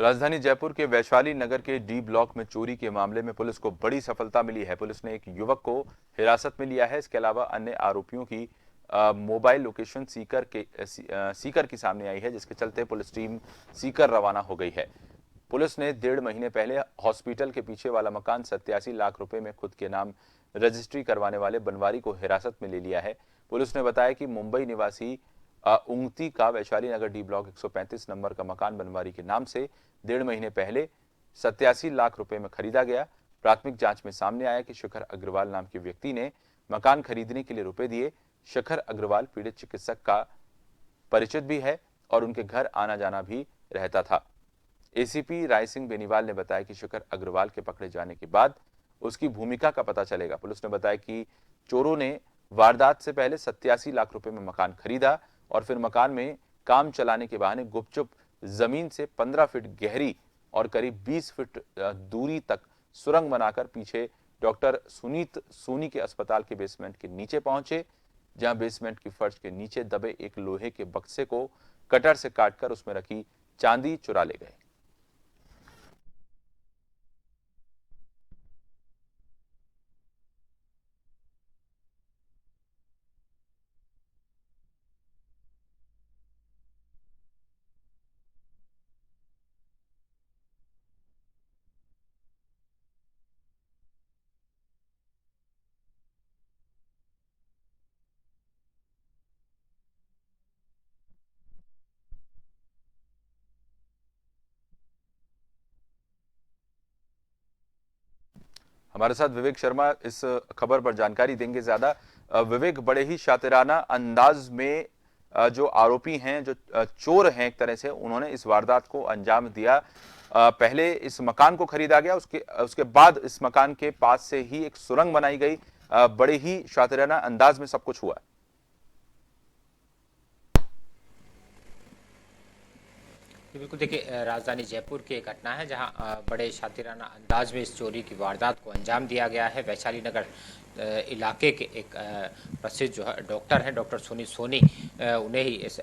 राजधानी जयपुर के वैशाली नगर के डी ब्लॉक में चोरी के मामले में पुलिस को बड़ी सफलता मिली है। पुलिस ने एक युवक को हिरासत में लिया है। इसके अलावा अन्य आरोपियों की मोबाइल लोकेशन सीकर की सामने आई है, जिसके चलते पुलिस टीम सीकर रवाना हो गई है। पुलिस ने 1.5 महीने पहले हॉस्पिटल के पीछे वाला मकान 87 लाख रुपए में खुद के नाम रजिस्ट्री करवाने वाले बनवारी को हिरासत में ले लिया है। पुलिस ने बताया कि मुंबई निवासी उंगती का वैशाली नगर डी ब्लॉक 135 नंबर का मकान बनवारी के नाम से 1.5 महीने पहले 87 लाख रुपए में खरीदा गया। प्राथमिक जांच में सामने आया कि शिखर अग्रवाल नाम के व्यक्ति ने मकान खरीदने के लिए रुपए दिए। शिखर अग्रवाल पीड़ित चिकित्सक का परिचित भी है और उनके घर आना जाना भी रहता था। एसीपी राय सिंह बेनीवाल ने बताया कि शिखर अग्रवाल के पकड़े जाने के बाद उसकी भूमिका का पता चलेगा। पुलिस ने बताया कि चोरों ने वारदात से पहले 87 लाख रुपए में मकान खरीदा और फिर मकान में काम चलाने के बहाने गुपचुप जमीन से 15 फीट गहरी और करीब 20 फीट दूरी तक सुरंग बनाकर पीछे डॉक्टर सुनीत सोनी के अस्पताल के बेसमेंट के नीचे पहुंचे, जहां बेसमेंट की फर्श के नीचे दबे एक लोहे के बक्से को कटर से काटकर उसमें रखी चांदी चुरा ले गए। हमारे साथ विवेक शर्मा इस खबर पर जानकारी देंगे। ज्यादा विवेक, बड़े ही शातिराना अंदाज में जो आरोपी हैं, जो चोर हैं एक तरह से, उन्होंने इस वारदात को अंजाम दिया। पहले इस मकान को खरीदा गया, उसके बाद इस मकान के पास से ही एक सुरंग बनाई गई। बड़े ही शातिराना अंदाज में सब कुछ हुआ। बिल्कुल, देखिए राजधानी जयपुर की एक घटना है जहां बड़े शातिराना अंदाज में इस चोरी की वारदात को अंजाम दिया गया है। वैशाली नगर इलाके के एक प्रसिद्ध जो है डॉक्टर हैं, डॉक्टर सुनीत सोनी, उन्हें ही इस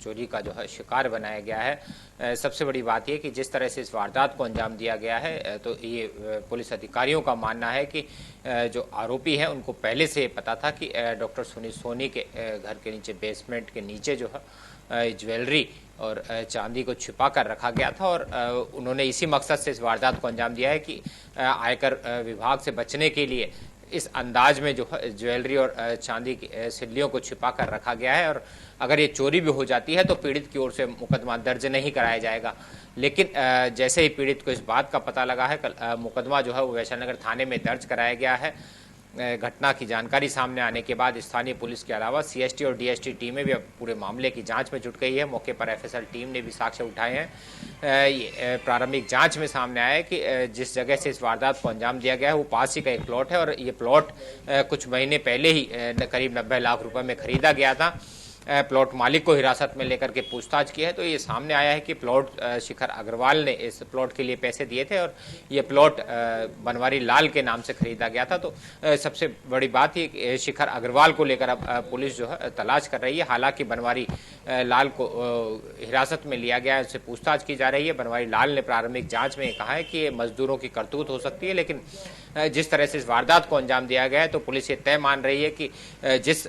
चोरी का जो है शिकार बनाया गया है। सबसे बड़ी बात यह कि जिस तरह से इस वारदात को अंजाम दिया गया है, तो ये पुलिस अधिकारियों का मानना है कि जो आरोपी हैं उनको पहले से पता था कि डॉक्टर सुनीत सोनी के घर के नीचे, बेसमेंट के नीचे जो है ज्वेलरी और चांदी को छिपा कर रखा गया था और उन्होंने इसी मकसद से इस वारदात को अंजाम दिया है कि आयकर विभाग से बचने के लिए इस अंदाज में जो है ज्वेलरी और चांदी की सिल्लियों को छिपा कर रखा गया है। और अगर ये चोरी भी हो जाती है तो पीड़ित की ओर से मुकदमा दर्ज नहीं कराया जाएगा। लेकिन जैसे ही पीड़ित को इस बात का पता लगा है, कल मुकदमा जो है वो वैशाली नगर थाने में दर्ज कराया गया है। घटना की जानकारी सामने आने के बाद स्थानीय पुलिस के अलावा सीएसटी और डीएसटी टीमें भी अब पूरे मामले की जांच में जुट गई है। मौके पर एफएसएल टीम ने भी साक्ष्य उठाए हैं। प्रारंभिक जांच में सामने आया है कि जिस जगह से इस वारदात को अंजाम दिया गया है वो पास ही का एक प्लॉट है और ये प्लॉट कुछ महीने पहले ही करीब 90 लाख रुपए में खरीदा गया था। प्लॉट मालिक को हिरासत में लेकर के पूछताछ की है तो ये सामने आया है कि प्लॉट शिखर अग्रवाल ने इस प्लॉट के लिए पैसे दिए थे और ये प्लॉट बनवारी लाल के नाम से खरीदा गया था। तो सबसे बड़ी बात ये कि शिखर अग्रवाल को लेकर अब पुलिस जो है तलाश कर रही है। हालांकि बनवारी लाल को हिरासत में लिया गया है, उससे पूछताछ की जा रही है। बनवारी लाल ने प्रारंभिक जांच में कहा है कि ये मजदूरों की करतूत हो सकती है, लेकिन जिस तरह से इस वारदात को अंजाम दिया गया है तो पुलिस ये तय मान रही है कि जिस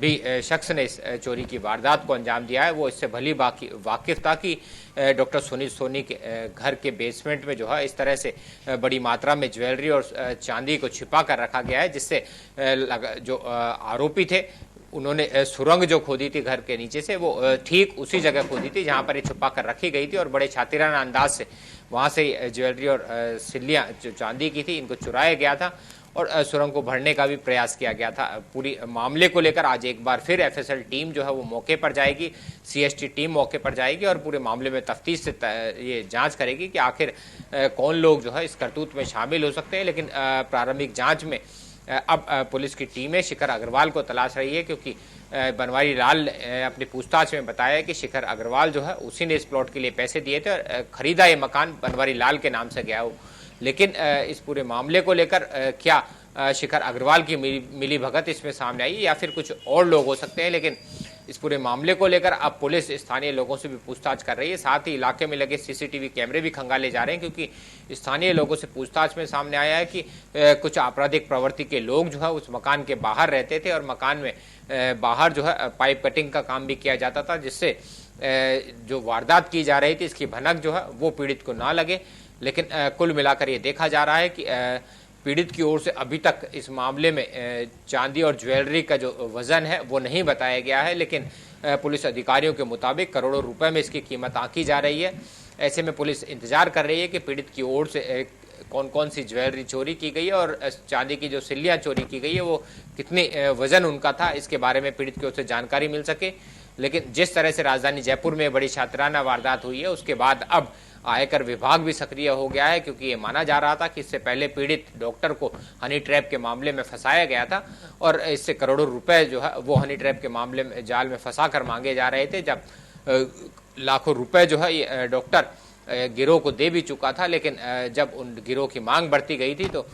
भी शख्स ने इस चोरी की वारदात को अंजाम दिया है वो इससे भली वाकिफ था कि डॉक्टर सुनीत सोनी के घर के बेसमेंट में जो है इस तरह से बड़ी मात्रा में ज्वेलरी और चांदी को छिपा कर रखा गया है, जिससे जो आरोपी थे उन्होंने सुरंग जो खोदी थी घर के नीचे से वो ठीक उसी जगह खोदी थी जहां पर ये छुपा कर रखी गई थी और बड़े शातिराना अंदाज से वहां से ज्वेलरी और सिल्लियां जो चांदी की थी इनको चुराया गया था और सुरंग को भरने का भी प्रयास किया गया था। पूरी मामले को लेकर आज एक बार फिर एफएसएल टीम जो है वो मौके पर जाएगी, सीएसटी टीम मौके पर जाएगी और पूरे मामले में तफ्तीश से ये जांच करेगी कि आखिर कौन लोग जो है इस करतूत में शामिल हो सकते हैं। लेकिन प्रारंभिक जांच में अब पुलिस की टीमें शिखर अग्रवाल को तलाश रही है, क्योंकि बनवारी लाल ने अपनी पूछताछ में बताया कि शिखर अग्रवाल जो है उसी ने इस प्लॉट के लिए पैसे दिए थे और खरीदा ये मकान बनवारी लाल के नाम से गया हो। लेकिन इस पूरे मामले को लेकर क्या शिखर अग्रवाल की मिली भगत इसमें सामने आई या फिर कुछ और लोग हो सकते हैं, लेकिन इस पूरे मामले को लेकर अब पुलिस स्थानीय लोगों से भी पूछताछ कर रही है। साथ ही इलाके में लगे सीसीटीवी कैमरे भी खंगाले जा रहे हैं, क्योंकि स्थानीय लोगों से पूछताछ में सामने आया है कि कुछ आपराधिक प्रवृत्ति के लोग जो है उस मकान के बाहर रहते थे और मकान में बाहर जो है पाइप कटिंग का काम भी किया जाता था, जिससे जो वारदात की जा रही थी इसकी भनक जो है वो पीड़ित को ना लगे। लेकिन कुल मिलाकर ये देखा जा रहा है कि पीड़ित की ओर से अभी तक इस मामले में चांदी और ज्वेलरी का जो वजन है वो नहीं बताया गया है, लेकिन पुलिस अधिकारियों के मुताबिक करोड़ों रुपए में इसकी कीमत आंकी जा रही है। ऐसे में पुलिस इंतजार कर रही है कि पीड़ित की ओर से कौन कौन सी ज्वेलरी चोरी की गई है और चांदी की जो सिल्लियाँ चोरी की गई है वो कितनी वजन उनका था, इसके बारे में पीड़ित की ओर से जानकारी मिल सके। लेकिन जिस तरह से राजधानी जयपुर में बड़ी शातिराना वारदात हुई है उसके बाद अब आयकर विभाग भी सक्रिय हो गया है, क्योंकि ये माना जा रहा था कि इससे पहले पीड़ित डॉक्टर को हनी ट्रैप के मामले में फंसाया गया था और इससे करोड़ों रुपए जो है वो हनी ट्रैप के मामले में जाल में फंसा कर मांगे जा रहे थे, जब लाखों रुपए जो है ये डॉक्टर गिरोह को दे भी चुका था। लेकिन जब उन गिरोह की मांग बढ़ती गई थी तो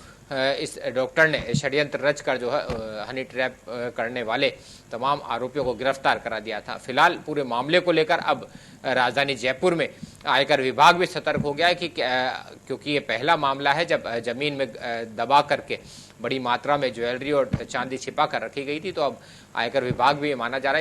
इस डॉक्टर ने षड्यंत्र रचकर जो है हनी ट्रैप करने वाले तमाम आरोपियों को गिरफ्तार करा दिया था। फिलहाल पूरे मामले को लेकर अब राजधानी जयपुर में आयकर विभाग भी सतर्क हो गया है कि क्योंकि ये पहला मामला है जब जमीन में दबा करके बड़ी मात्रा में ज्वेलरी और चांदी छिपा कर रखी गई थी, तो अब आयकर विभाग भी ये माना जा रहा है